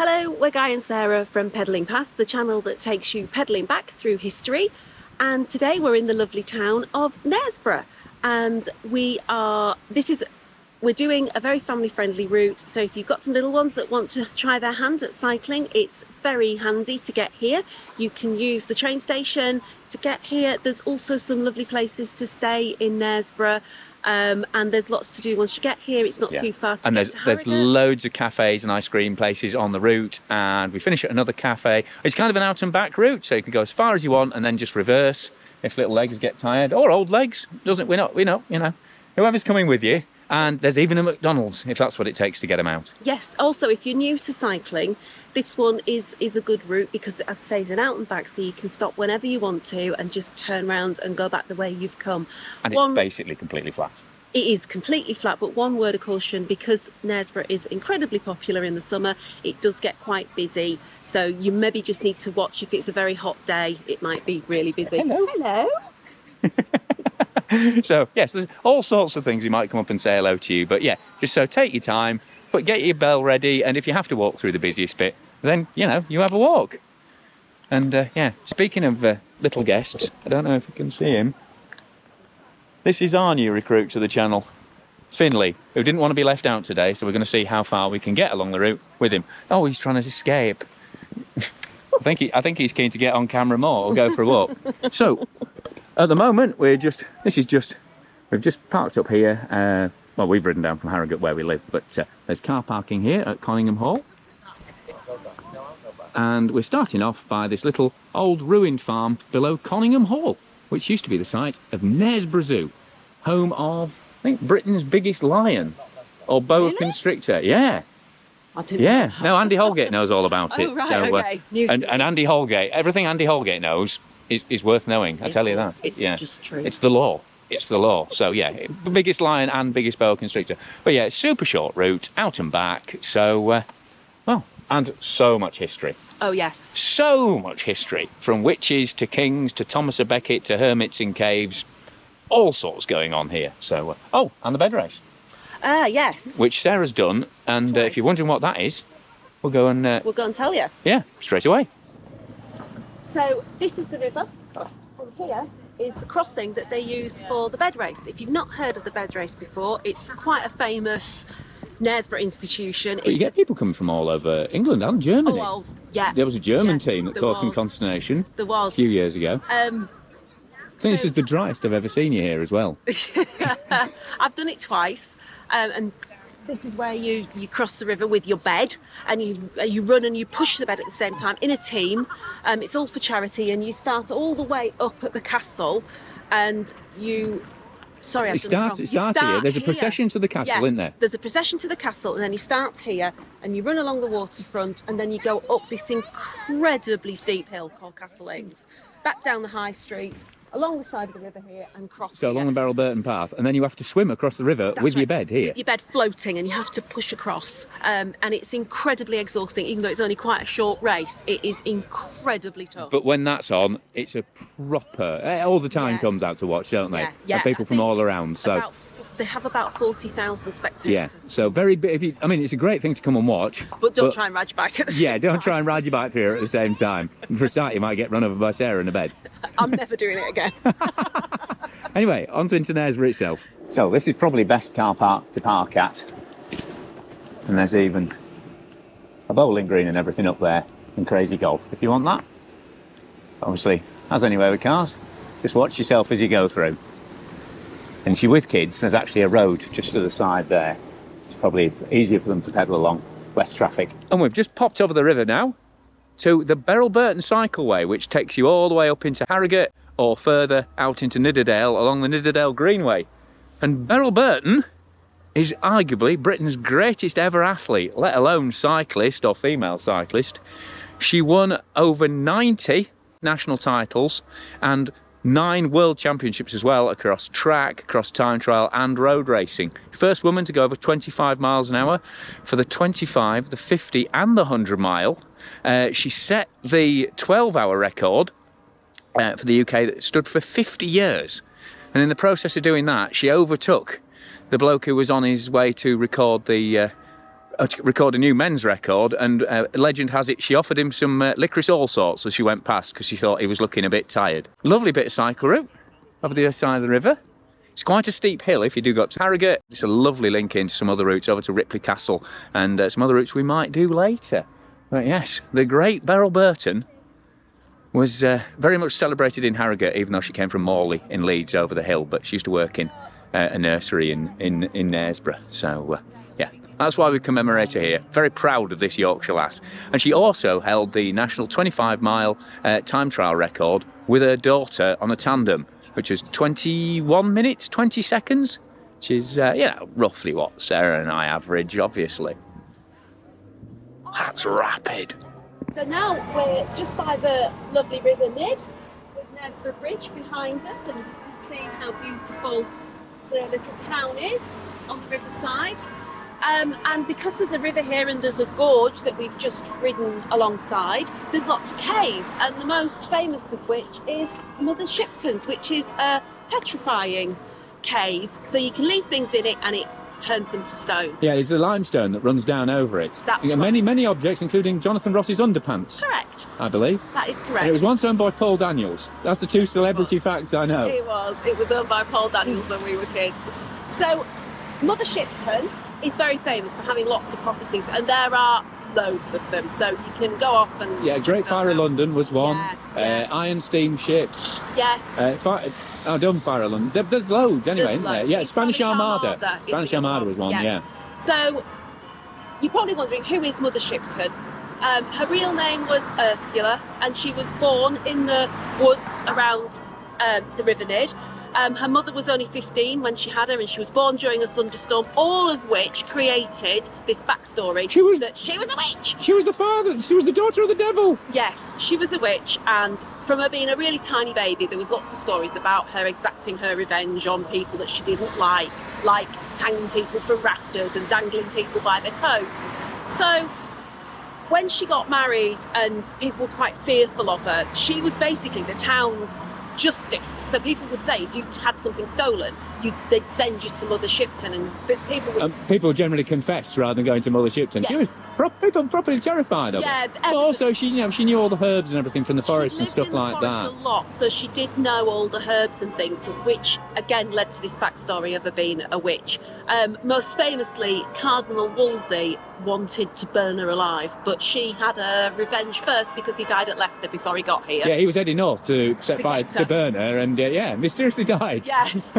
Hello, we're Guy and Sarah from Pedalling Past, the channel that takes you pedalling back through history. And today we're in the lovely town of Knaresboro, and we're doing a very family-friendly route. So if you've got some little ones that want to try their hand at cycling, it's very handy to get here. You can use the train station to get here. There's also some lovely places to stay in Knaresboro. And there's lots to do once you get here. It's not too far to and get to there's loads of cafes and ice cream places on the route, and we finish at another cafe. It's kind of an out and back route, so you can go as far as you want and then just reverse if little legs get tired, or old legs. We know, whoever's coming with you. And there's even a McDonald's if that's what it takes to get them out. Yes. Also, if you're new to cycling, this one is a good route because, as I say, it's an out and back, so you can stop whenever you want to and just turn around and go back the way you've come. And it's basically completely flat. It is completely flat, but one word of caution, because Knaresboro is incredibly popular in the summer, it does get quite busy. So you maybe just need to watch. If it's a very hot day, it might be really busy. Hello. So, yes, there's all sorts of things you might come up and say hello to you. But, yeah, just so take your time, but get your bell ready. And if you have to walk through the busiest bit, then, you have a walk. And, speaking of little guests, I don't know if you can see him. This is our new recruit to the channel, Finley, who didn't want to be left out today. So we're going to see how far we can get along the route with him. Oh, he's trying to escape. I think he's keen to get on camera more or go for a walk. So, at the moment, we've just parked up here. Well, we've ridden down from Harrogate where we live, but there's car parking here at Conningham Hall. And we're starting off by this little old ruined farm below Conningham Hall, which used to be the site of Knaresboro Zoo, home of, I think, Britain's biggest lion or boa constrictor. Yeah. I didn't know. No, Andy Holgate knows all about it. Oh, right, okay. And Andy Holgate, everything Andy Holgate knows is worth knowing, I tell you that. It's just true. It's the law. It's the law. So, yeah, the biggest lion and biggest boa constrictor. But, yeah, it's super short route, out and back. So, and so much history. Oh, yes. So much history, from witches to kings to Thomas a Becket to hermits in caves. All sorts going on here. So, and the bed race. Yes. Which Sarah's done. And if you're wondering what that is, we'll go and tell you. Yeah, straight away. So this is the river, and here is the crossing that they use for the bed race. If you've not heard of the bed race before, it's quite a famous Knaresboro institution. But you get people coming from all over England and Germany. Oh, well, yeah. There was a German team that caused some consternation a few years ago. I think this is the driest I've ever seen you here as well. I've done it twice, and this is where you cross the river with your bed, and you run and you push the bed at the same time in a team. It's all for charity, and you start all the way up at the castle, and you... Sorry, I've done it wrong. Here. There's a procession to the castle, isn't there? There's a procession to the castle, and then you start here, and you run along the waterfront, and then you go up this incredibly steep hill called Castle Ings, back down the high street, along the side of the river here, and cross. So along the Beryl Burton path, and then you have to swim across the river with your bed here. With your bed floating, and you have to push across. And it's incredibly exhausting, even though it's only quite a short race. It is incredibly tough. But when that's on, it's a proper... all the time comes out to watch, don't they? Yeah. And people from all around. So they have about 40,000 spectators. Yeah, so very big. It's a great thing to come and watch. But don't try and ride your bike at the same time. Don't try and ride your bike here at the same time. For a start, you might get run over by Sarah in a bed. I'm never doing it again. Anyway, on to Knaresboro itself. So this is probably best car park to park at. And there's even a bowling green and everything up there, and crazy golf if you want that. Obviously, as anywhere with cars, just watch yourself as you go through. And if you're with kids, there's actually a road just to the side there. It's probably easier for them to pedal along, less traffic. And we've just popped over the river now to the Beryl Burton cycleway, which takes you all the way up into Harrogate or further out into Nidderdale along the Nidderdale Greenway. And Beryl Burton is arguably Britain's greatest ever athlete, let alone cyclist or female cyclist. She won over 90 national titles and 9 world championships as well, across track, across time trial and road racing. First woman to go over 25 miles an hour for the 25, the 50 and the 100 mile. She set the 12-hour record for the UK that stood for 50 years. And in the process of doing that, she overtook the bloke who was on his way to record the to record a new men's record, and legend has it she offered him some licorice all sorts as she went past because she thought he was looking a bit tired. Lovely bit of cycle route over the other side of the river. It's quite a steep hill if you do go to Harrogate. It's a lovely link into some other routes over to Ripley Castle and some other routes we might do later. But yes, the great Beryl Burton was very much celebrated in Harrogate, even though she came from Morley in Leeds over the hill, but she used to work in a nursery in Knaresboro. So yeah, that's why we commemorate her here. Very proud of this Yorkshire lass. And she also held the national 25-mile time trial record with her daughter on a tandem, which was 21 minutes, 20 seconds, which is, roughly what Sarah and I average, obviously. That's rapid. So now we're just by the lovely River Nid, with Knaresboro Bridge behind us, and you can see how beautiful the little town is on the riverside. And because there's a river here and there's a gorge that we've just ridden alongside, there's lots of caves, and the most famous of which is Mother Shipton's, which is a petrifying cave. So you can leave things in it and it turns them to stone. Yeah, it's the limestone that runs down over it. That's right. Many objects, including Jonathan Ross's underpants. Correct. I believe. That is correct. And it was once owned by Paul Daniels. That's the two celebrity facts I know. It was owned by Paul Daniels when we were kids. So Mother Shipton is very famous for having lots of prophecies, and there are loads of them, so you can go off and... Yeah, Great Fire of London was one. Yeah. Iron steamships. Yes. Dumb Fire of London. There's loads anyway, isn't there? Yeah, Spanish Armada. Spanish Armada was one, yeah. So, you're probably wondering, who is Mother Shipton? Her real name was Ursula, and she was born in the woods around the River Nid. Her mother was only 15 when she had her, and she was born during a thunderstorm, all of which created this backstory that she was a witch. She was the daughter of the devil. Yes, she was a witch, and from her being a really tiny baby, there was lots of stories about her exacting her revenge on people that she didn't like hanging people from rafters and dangling people by their toes. So when she got married and people were quite fearful of her, she was basically the town's justice. So people would say if you had something stolen, they'd send you to Mother Shipton, and people generally confess rather than going to Mother Shipton. Yes. She was people properly terrified of her. But also she knew all the herbs and everything from the forest and stuff like that. A lot, so she did know all the herbs and things, which again led to this backstory of her being a witch. Most famously, Cardinal Wolsey wanted to burn her alive, but she had a revenge first because he died at Leicester before he got here. Yeah, he was heading north to set fire to burn her, and mysteriously died. Yes.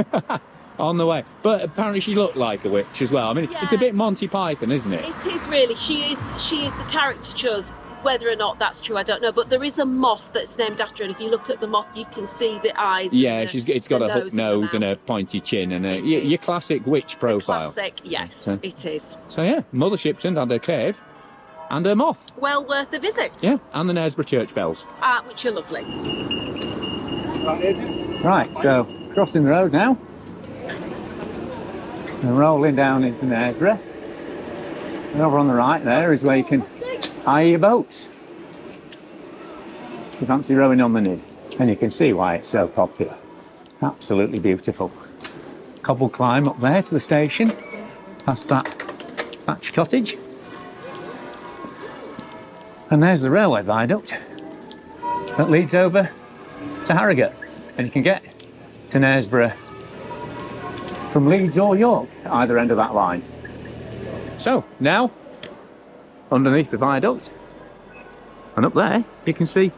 On the way. But apparently she looked like a witch as well. I mean, It's a bit Monty Python, isn't it? It is really. She is the caricature. Whether or not that's true, I don't know. But there is a moth that's named after her, and if you look at the moth, you can see the eyes. Yeah, it's got a hook nose and a pointy chin, and your classic witch profile. Classic, yes, it is. So yeah, Mother Shipton had her cave and her moth. Well worth a visit. Yeah, and the Knaresboro church bells. Which are lovely. Right, so crossing the road now. And rolling down into Knaresboro. And over on the right there is where you can hire your boats. You fancy rowing on the Nid. And you can see why it's so popular. Absolutely beautiful. Cobble climb up there to the station, past that thatched cottage. And there's the railway viaduct that leads over to Harrogate. And you can get to Knaresboro from Leeds or York at either end of that line. So now, underneath the viaduct, and up there, you can see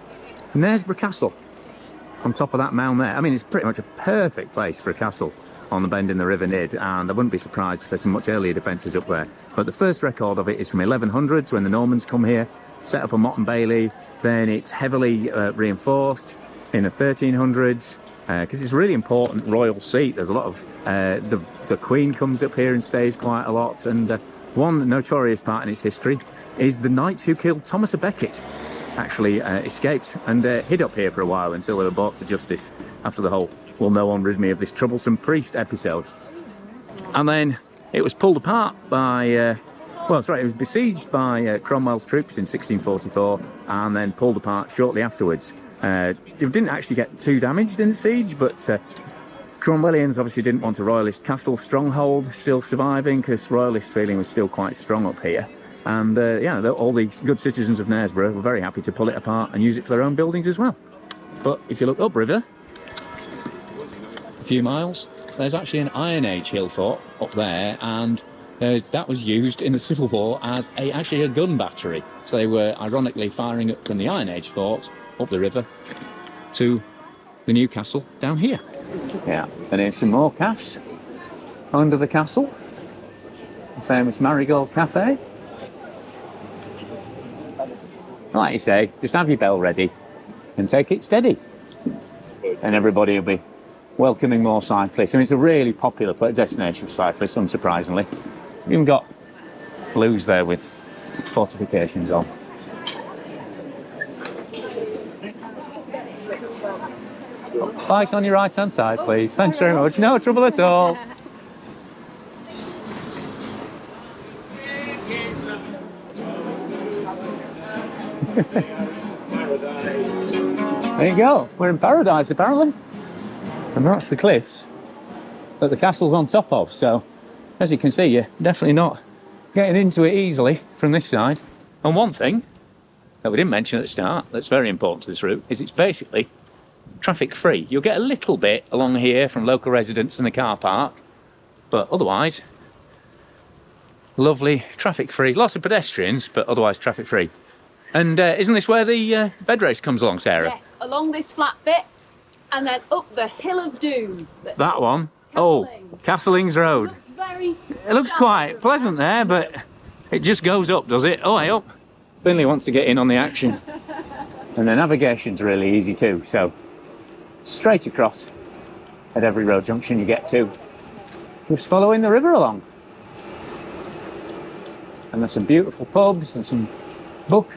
Knaresboro Castle on top of that mound there. I mean, it's pretty much a perfect place for a castle on the bend in the River Nid, and I wouldn't be surprised if there's some much earlier defences up there. But the first record of it is from 1100s, when the Normans come here, set up a motte and bailey. Then it's heavily reinforced in the 1300s, because it's a really important royal seat. There's a lot of the Queen comes up here and stays quite a lot, and one notorious part in its history is the knights who killed Thomas a Becket actually escaped and hid up here for a while until they were brought to justice after the whole "will no one rid me of this troublesome priest" episode. And then it was pulled apart by it was besieged by Cromwell's troops in 1644 and then pulled apart shortly afterwards. It didn't actually get too damaged in the siege, but Cromwellians obviously didn't want a royalist castle stronghold still surviving, because royalist feeling was still quite strong up here. And yeah, all these good citizens of Knaresboro were very happy to pull it apart and use it for their own buildings as well. But if you look upriver, a few miles, there's actually an Iron Age hill fort up there, and that was used in the Civil War as actually a gun battery. So they were ironically firing up from the Iron Age fort up the river to the new castle down here. Yeah, and here's some more cafes under the castle. The famous Marigold Cafe. Like you say, just have your bell ready and take it steady. And everybody will be welcoming more cyclists. I mean, it's a really popular destination for cyclists, unsurprisingly. You've even got blues there with fortifications on. Bike on your right hand side, please. Thanks very much. No trouble at all. There you go. We're in paradise apparently. And that's the cliffs that the castle's on top of. So as you can see, you're definitely not getting into it easily from this side. And one thing that we didn't mention at the start that's very important to this route is it's basically traffic free. You'll get a little bit along here from local residents and the car park, but otherwise lovely, traffic free. Lots of pedestrians, but otherwise traffic free. And isn't this where the bed race comes along, Sarah? Yes, along this flat bit and then up the Hill of Doom. That one? Oh, Castlings Road. It looks quite pleasant there, but it just goes up, does it? Oh, hey, up. Finley wants to get in on the action. And the navigation's really easy too, so straight across at every road junction you get to, just following the river along. And there's some beautiful pubs and some book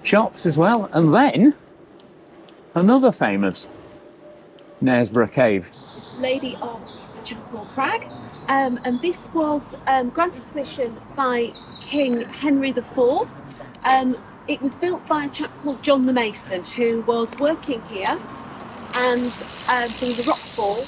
shops as well. And then another famous Knaresboro cave. Lady of Chapel Crag, and this was granted permission by King Henry IV. It was built by a chap called John the Mason, who was working here, and there was a rockfall,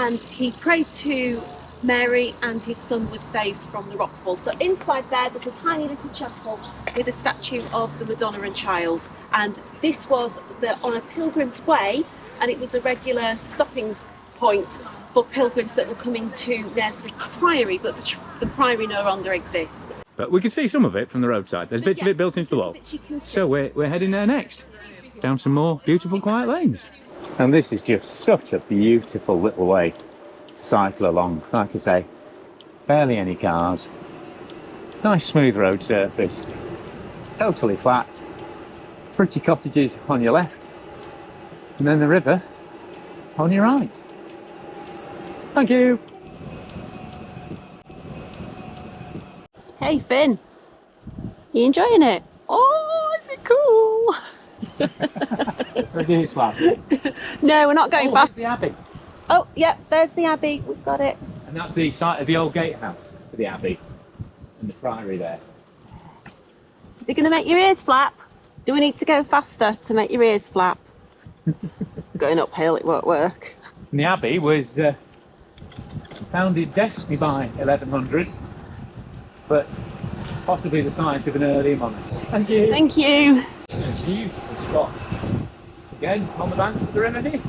and he prayed to Mary, and his son was saved from the rockfall. So inside there's a tiny little chapel with a statue of the Madonna and Child, and this was on a pilgrim's way, and it was a regular stopping point for pilgrims that were coming to Knaresboro Priory, but the Priory no longer exists. But we can see some of it from the roadside. There's bits of it built into the wall. So we're heading there next, down some more beautiful quiet lanes. And this is just such a beautiful little way to cycle along. Like I say, barely any cars, nice smooth road surface, totally flat, pretty cottages on your left, and then the river on your right. Thank you. Hey Finn, you enjoying it? Oh, is it cool? We're doing this flat. No, we're not going fast. There's the Abbey. Oh, yeah, there's the Abbey. We've got it. And that's the site of the old gatehouse for the Abbey and the Priory there. Is it going to make your ears flap? Do we need to go faster to make your ears flap? Going uphill, it won't work. And the Abbey was founded definitely by 1100, but possibly the site of an earlier monastery. Thank you. Thank you. It's beautiful spot. Again, on the banks of the river here.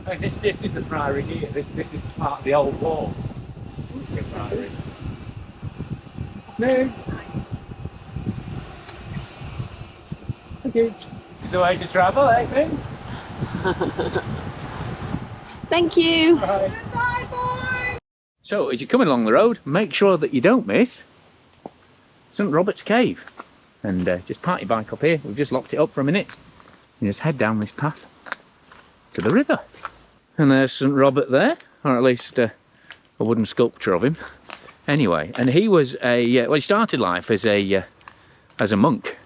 I mean, this is the Priory here. This is part of the old wall of the Priory. No. Thank you. This is the way to travel, I think. Thank you. Right. So, as you're coming along the road, make sure that you don't miss St Robert's Cave. And just park your bike up here. We've just locked it up for a minute. And just head down this path to the river. And there's St Robert there, or at least a wooden sculpture of him. Anyway, and he was well, he started life as a monk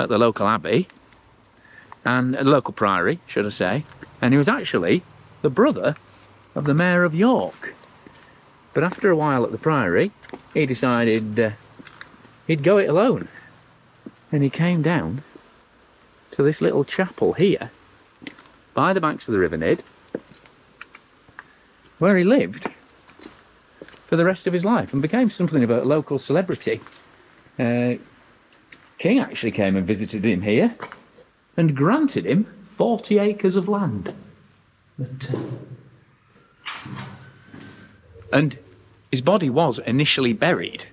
at the local abbey, and the local priory, should I say. And he was actually the brother of the Mayor of York. But after a while at the priory, he decided he'd go it alone. And he came down to this little chapel here, by the banks of the River Nid. where he lived for the rest of his life and became something of a local celebrity. King actually came and visited him here and granted him 40 acres of land. And his body was initially buried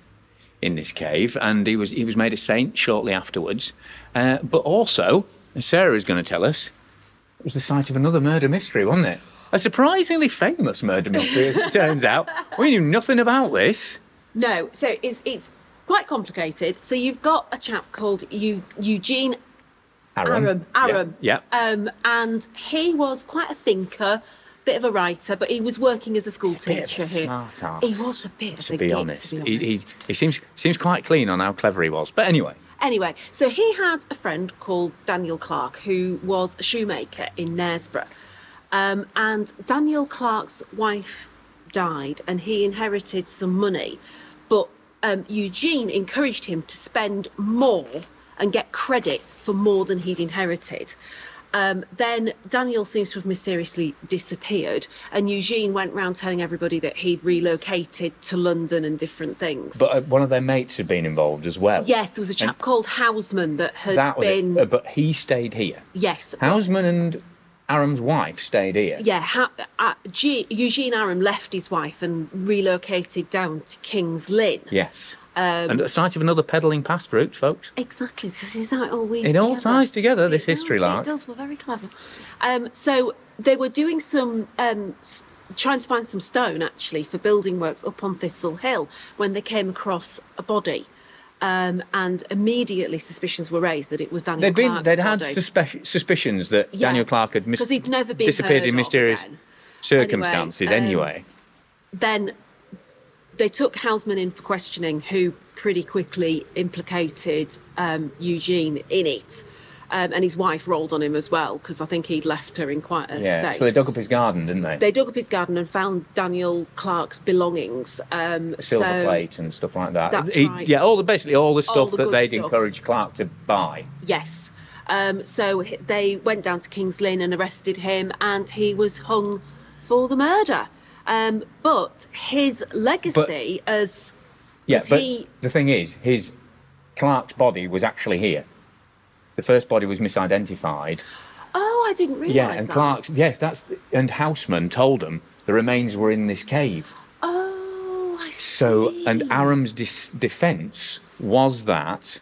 in this cave, and he was made a saint shortly afterwards. But also, as Sarah is going to tell us, it was the site of another murder mystery, wasn't it? A surprisingly famous murder mystery, as it turns out. We knew nothing about this. No, so it's quite complicated. So you've got a chap called Eugene Aram. Yeah. And he was quite a thinker, bit of a writer, but he was working as a school teacher here. Smart ass. He was a bit of a to be git, honest. to be honest. He seems quite clean on how clever he was. But anyway. Anyway, so he had a friend called Daniel Clark who was a shoemaker in Knaresboro. And Daniel Clark's wife died and he inherited some money. But Eugene encouraged him to spend more and get credit for more than he'd inherited. Then Daniel seems to have mysteriously disappeared, and Eugene went round telling everybody that he'd relocated to London and different things. But one of their mates had been involved as well. Yes, there was a chap called Houseman that had That was been... it. But he stayed here. Yes. Houseman and Aram's wife stayed here. Yeah, Eugene Aram left his wife and relocated down to King's Lynn. Yes. And a site of another peddling past route, folks. Exactly. This is how it all weaves It all ties together, this It does, history, like. It does. We're very clever. So they were doing some, trying to find some stone, actually, for building works up on Thistle Hill when they came across a body. And immediately suspicions were raised that it was Daniel Clark's They'd had body. suspicions that Daniel Clark had because he'd never been disappeared heard in of mysterious again. circumstances anyway. Then they took Houseman in for questioning, who pretty quickly implicated Eugene in it. And his wife rolled on him as well, because I think he'd left her in quite a state. So they dug up his garden, didn't they? They dug up his garden and found Daniel Clark's belongings. Silver plate and stuff like that. That's right. Yeah, basically all the stuff the that good they'd stuff. encouraged Clark to buy. Yes. So they went down to King's Lynn and arrested him, and he was hung for the murder. But his legacy as... Yeah, but the thing is, Clark's body was actually here. The first body was misidentified. Oh, I didn't realise that. Yeah, and that. Clark's... Yes, and Houseman told them the remains were in this cave. Oh, I see. So, and Aram's defence was that...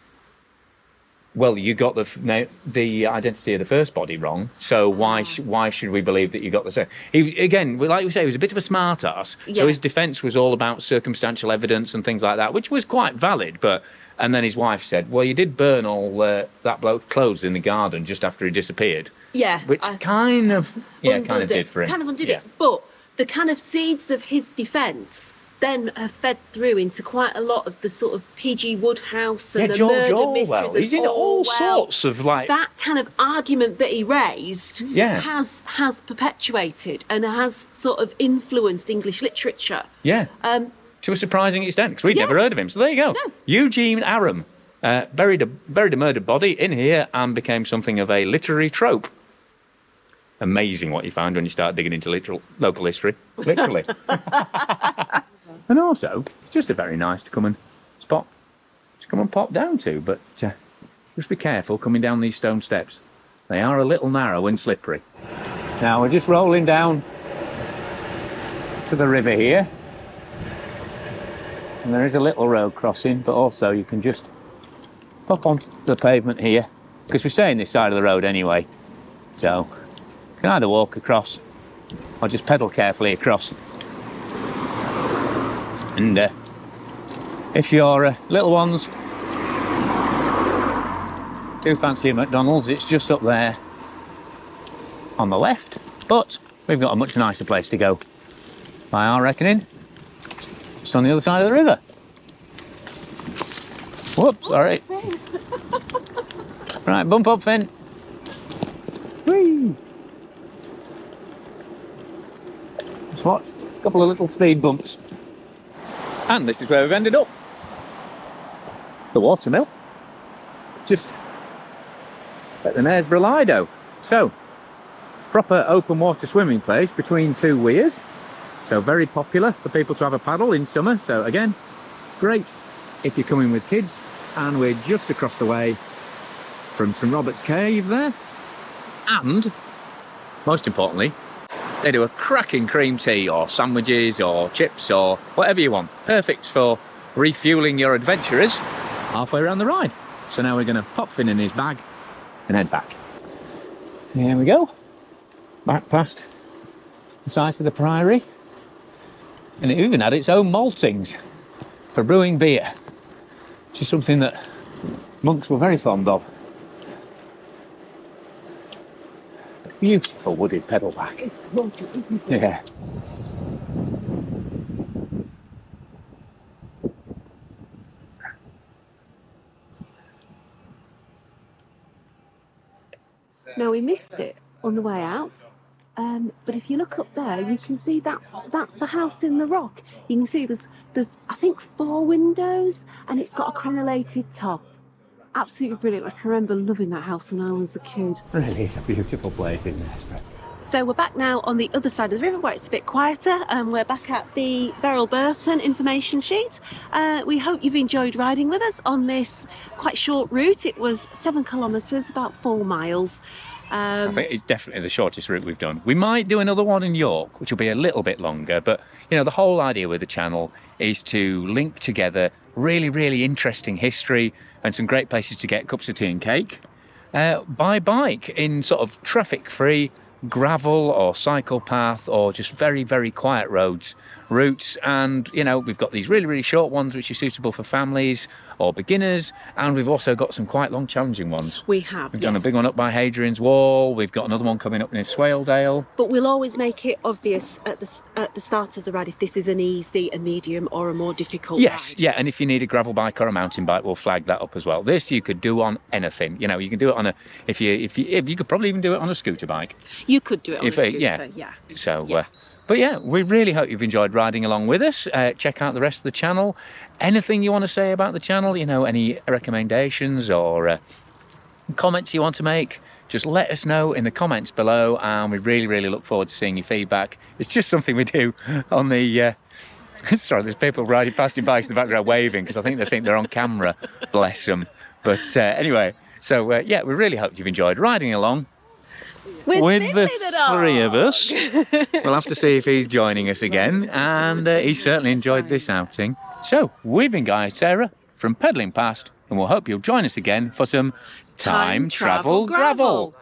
Well, you got the identity of the first body wrong, so why should we believe that you got the same? Again, like we say, he was a bit of a smart-ass, so his defence was all about circumstantial evidence and things like that, which was quite valid, and then his wife said, well, you did burn all that bloke's clothes in the garden just after he disappeared. Yeah. Which kind of did for him. Kind of undid it, but the kind of seeds of his defence then have fed through into quite a lot of the sort of P.G. Wodehouse and the George murder Orwell. mysteries. He's in all sorts of that kind of argument that he raised has perpetuated and has sort of influenced English literature. Yeah. To a surprising extent, because we'd never heard of him. So there you go. No. Eugene Aram buried a murdered body in here and became something of a literary trope. Amazing what you find when you start digging into local history. Literally. And also, it's just a very nice to come and pop down to, but just be careful coming down these stone steps. They are a little narrow and slippery. Now we're just rolling down to the river here. And there is a little road crossing, but also you can just pop onto the pavement here, because we're staying this side of the road anyway. So, you can either walk across or just pedal carefully across. And if your little ones do fancy a McDonald's, it's just up there on the left. But we've got a much nicer place to go, by our reckoning. Just on the other side of the river. Whoops, sorry. Right, bump up, Finn. Whee! Just watch, a couple of little speed bumps. And this is where we've ended up. The watermill. Just at the Knaresboro Lido. So, proper open water swimming place between two weirs. So very popular for people to have a paddle in summer. So again, great if you're coming with kids. And we're just across the way from St Robert's Cave there. And, most importantly, they do a cracking cream tea or sandwiches or chips or whatever you want. Perfect for refuelling your adventurers halfway around the ride. So now we're going to pop Finn in his bag and head back. Here we go. Back past the site of the Priory. And it even had its own maltings for brewing beer, which is something that monks were very fond of. Beautiful wooded pedalback. It's gorgeous, isn't it? Yeah. Now we missed it on the way out, but if you look up there, you can see that's the house in the rock. You can see there's I think 4 windows, and it's got a crenellated top. Absolutely brilliant. I can remember loving that house when I was a kid. Really, it's a beautiful place, isn't it? So we're back now on the other side of the river where it's a bit quieter, and we're back at the Beryl Burton information sheet. We hope you've enjoyed riding with us on this quite short route. It was 7 kilometres, about 4 miles. I think it's definitely the shortest route we've done. We might do another one in York, which will be a little bit longer, but you know, the whole idea with the channel is to link together really, really interesting history and some great places to get cups of tea and cake by bike in sort of traffic-free gravel or cycle path or just very, very quiet routes. And you know, we've got these really, really short ones which are suitable for families or beginners, and we've also got some quite long, challenging ones. We've done a big one up by Hadrian's Wall. We've got another one coming up near Swaledale. But we'll always make it obvious at the start of the ride if this is an easy, a medium or a more difficult ride. Yeah, and if you need a gravel bike or a mountain bike, we'll flag that up as well. This you could do on anything. You know, you can do it on if you could probably even do it on a scooter bike. You could do it on a scooter, yeah. So but yeah, we really hope you've enjoyed riding along with us. Check out the rest of the channel. Anything you want to say about the channel, you know, any recommendations or comments you want to make, just let us know in the comments below, and we really, really look forward to seeing your feedback. It's just something we do on the... Sorry, there's people riding past in bikes in the background waving because I think they think they're on camera, bless them. But anyway, so yeah, we really hope you've enjoyed riding along. With the 3 of us. We'll have to see if he's joining us again, and he certainly enjoyed this outing. So, we've been Guy and Sarah from Pedaling Past, and we'll hope you'll join us again for some Time Travel Gravel.